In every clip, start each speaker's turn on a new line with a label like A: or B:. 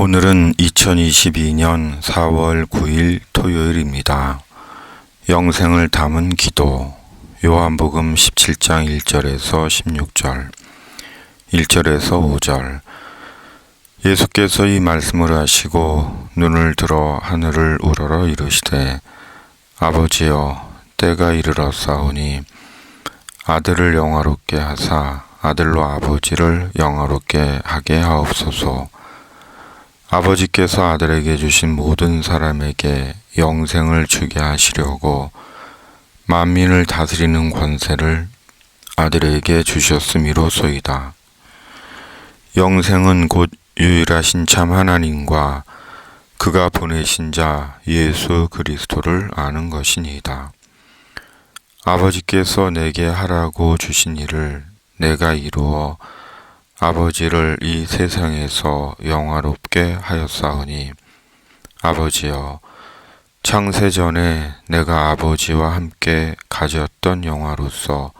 A: 오늘은 2022년 4월 9일 토요일입니다. 영생을 담은 기도. 요한복음 17장 1절에서 16절, 1절에서 5절. 예수께서 이 말씀을 하시고 눈을 들어 하늘을 우러러 이르시되, 아버지여, 때가 이르렀사오니 아들을 영화롭게 하사 아들로 아버지를 영화롭게 하게 하옵소서. 아버지께서 아들에게 주신 모든 사람에게 영생을 주게 하시려고 만민을 다스리는 권세를 아들에게 주셨음이로소이다. 영생은 곧 유일하신 참 하나님과 그가 보내신 자 예수 그리스도를 아는 것이니이다. 아버지께서 내게 하라고 주신 일을 내가 이루어 아버지를 이 세상에서 영화롭게 하였사오니, 아버지여, 창세 전에 내가 아버지와 함께 가졌던 영화로서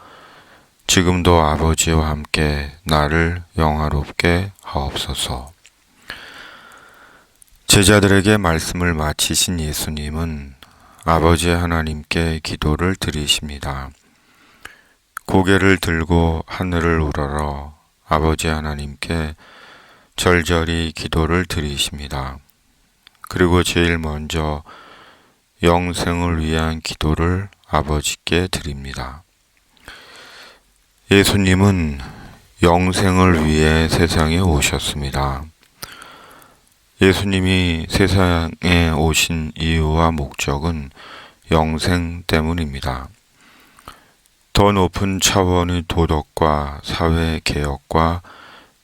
A: 지금도 아버지와 함께 나를 영화롭게 하옵소서. 제자들에게 말씀을 마치신 예수님은 아버지 하나님께 기도를 드리십니다. 고개를 들고 하늘을 우러러 아버지 하나님께 절절히 기도를 드리십니다. 그리고 제일 먼저 영생을 위한 기도를 아버지께 드립니다. 예수님은 영생을 위해 세상에 오셨습니다. 예수님이 세상에 오신 이유와 목적은 영생 때문입니다. 더 높은 차원의 도덕과 사회 개혁과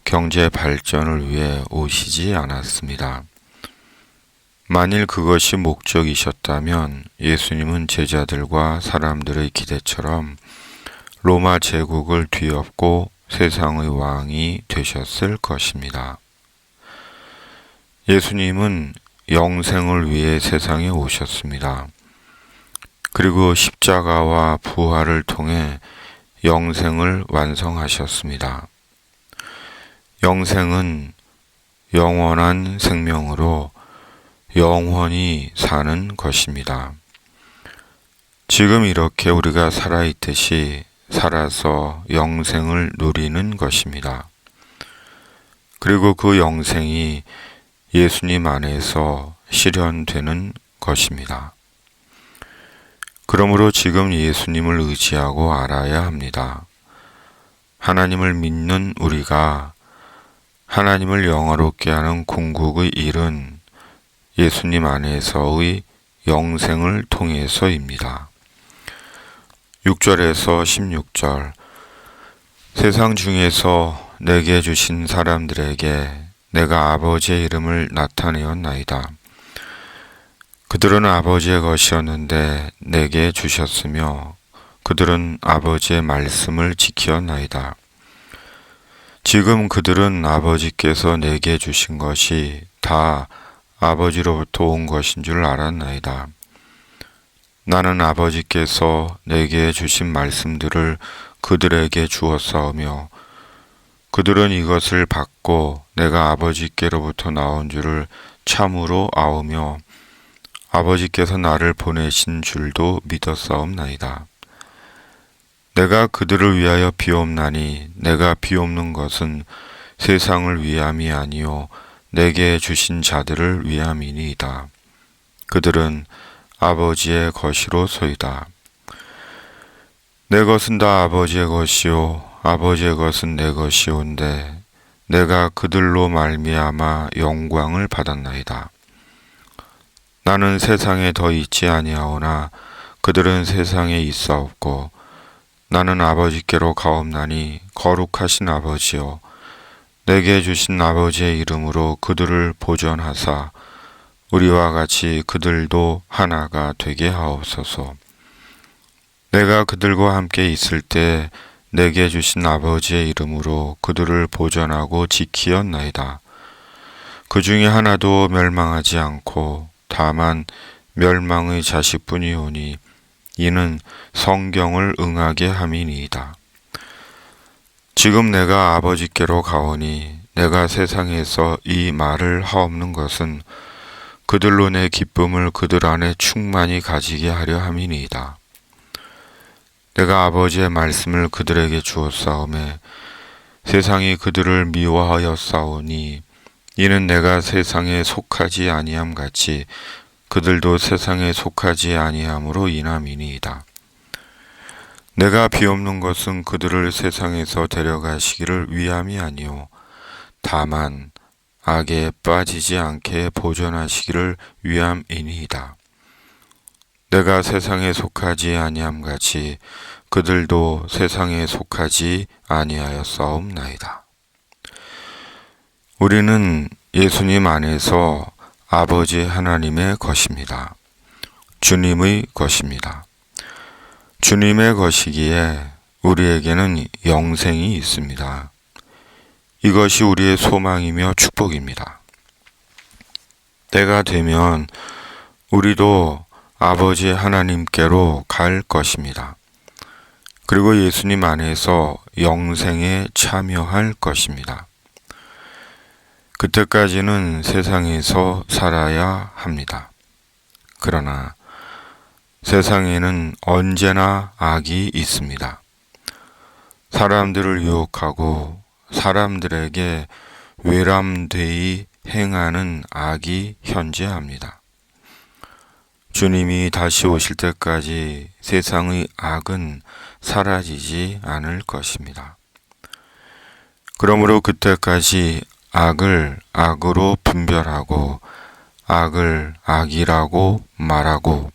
A: 경제 발전을 위해 오시지 않았습니다. 만일 그것이 목적이셨다면 예수님은 제자들과 사람들의 기대처럼 로마 제국을 뒤엎고 세상의 왕이 되셨을 것입니다. 예수님은 영생을 위해 세상에 오셨습니다. 그리고 십자가와 부활을 통해 영생을 완성하셨습니다. 영생은 영원한 생명으로 영원히 사는 것입니다. 지금 이렇게 우리가 살아있듯이 살아서 영생을 누리는 것입니다. 그리고 그 영생이 예수님 안에서 실현되는 것입니다. 그러므로 지금 예수님을 의지하고 알아야 합니다. 하나님을 믿는 우리가 하나님을 영화롭게 하는 궁극의 일은 예수님 안에서의 영생을 통해서입니다. 6절에서 16절. 세상 중에서 내게 주신 사람들에게 내가 아버지의 이름을 나타내었나이다. 그들은 아버지의 것이었는데 내게 주셨으며 그들은 아버지의 말씀을 지키었나이다. 지금 그들은 아버지께서 내게 주신 것이 다 아버지로부터 온 것인 줄 알았나이다. 나는 아버지께서 내게 주신 말씀들을 그들에게 주었사오며 그들은 이것을 받고 내가 아버지께로부터 나온 줄을 참으로 아오며 아버지께서 나를 보내신 줄도 믿었사옵나이다. 내가 그들을 위하여 비옵나니 내가 비옵는 것은 세상을 위함이 아니요 내게 주신 자들을 위함이니이다. 그들은 아버지의 것이로소이다. 내 것은 다 아버지의 것이요 아버지의 것은 내 것이온데 내가 그들로 말미암아 영광을 받았나이다. 나는 세상에 더 있지 아니하오나 그들은 세상에 있사옵고 나는 아버지께로 가옵나니 거룩하신 아버지여 내게 주신 아버지의 이름으로 그들을 보존하사 우리와 같이 그들도 하나가 되게 하옵소서. 내가 그들과 함께 있을 때 내게 주신 아버지의 이름으로 그들을 보존하고 지키었나이다. 그 중에 하나도 멸망하지 않고 다만 멸망의 자식뿐이오니 이는 성경을 응하게 함이니이다. 지금 내가 아버지께로 가오니 내가 세상에서 이 말을 하옵는 것은 그들로 내 기쁨을 그들 안에 충만히 가지게 하려 함이니이다. 내가 아버지의 말씀을 그들에게 주었사오매 세상이 그들을 미워하였사오니 이는 내가 세상에 속하지 아니함 같이 그들도 세상에 속하지 아니함으로 인함이니이다. 내가 비옵는 것은 그들을 세상에서 데려가시기를 위함이 아니오 다만 악에 빠지지 않게 보존하시기를 위함이니이다. 내가 세상에 속하지 아니함 같이 그들도 세상에 속하지 아니하였사옵나이다. 우리는 예수님 안에서 아버지 하나님의 것입니다. 주님의 것입니다. 주님의 것이기에 우리에게는 영생이 있습니다. 이것이 우리의 소망이며 축복입니다. 때가 되면 우리도 아버지 하나님께로 갈 것입니다. 그리고 예수님 안에서 영생에 참여할 것입니다. 그때까지는 세상에서 살아야 합니다. 그러나 세상에는 언제나 악이 있습니다. 사람들을 유혹하고 사람들에게 외람되이 행하는 악이 현재합니다. 주님이 다시 오실 때까지 세상의 악은 사라지지 않을 것입니다. 그러므로 그때까지 악을 악으로 분별하고 악을 악이라고 말하고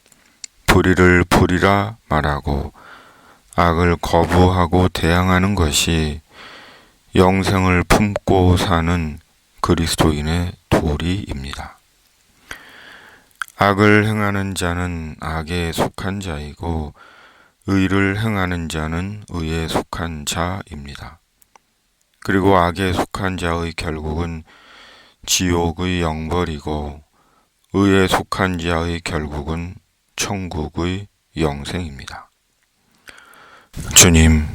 A: 불의를 불의라 말하고 악을 거부하고 대항하는 것이 영생을 품고 사는 그리스도인의 도리입니다. 악을 행하는 자는 악에 속한 자이고 의를 행하는 자는 의에 속한 자입니다. 그리고 악에 속한 자의 결국은 지옥의 영벌이고 의에 속한 자의 결국은 천국의 영생입니다. 주님,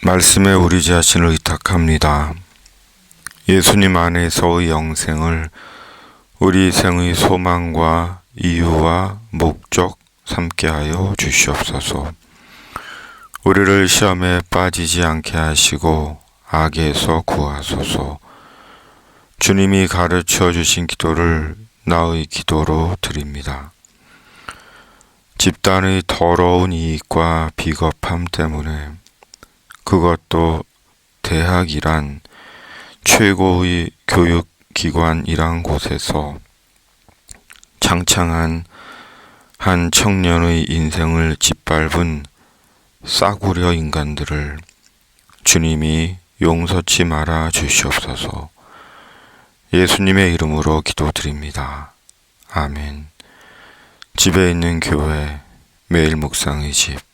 A: 말씀에 우리 자신을 의탁합니다. 예수님 안에서의 영생을 우리 생의 소망과 이유와 목적 삼게 하여 주시옵소서. 우리를 시험에 빠지지 않게 하시고 악에서 구하소서. 주님이 가르쳐 주신 기도를 나의 기도로 드립니다. 집단의 더러운 이익과 비겁함 때문에 그것도 대학이란 최고의 교육기관이란 곳에서 창창한 한 청년의 인생을 짓밟은 싸구려 인간들을 주님이 용서치 말아 주시옵소서. 예수님의 이름으로 기도드립니다. 아멘. 집에 있는 교회, 매일 묵상의 집.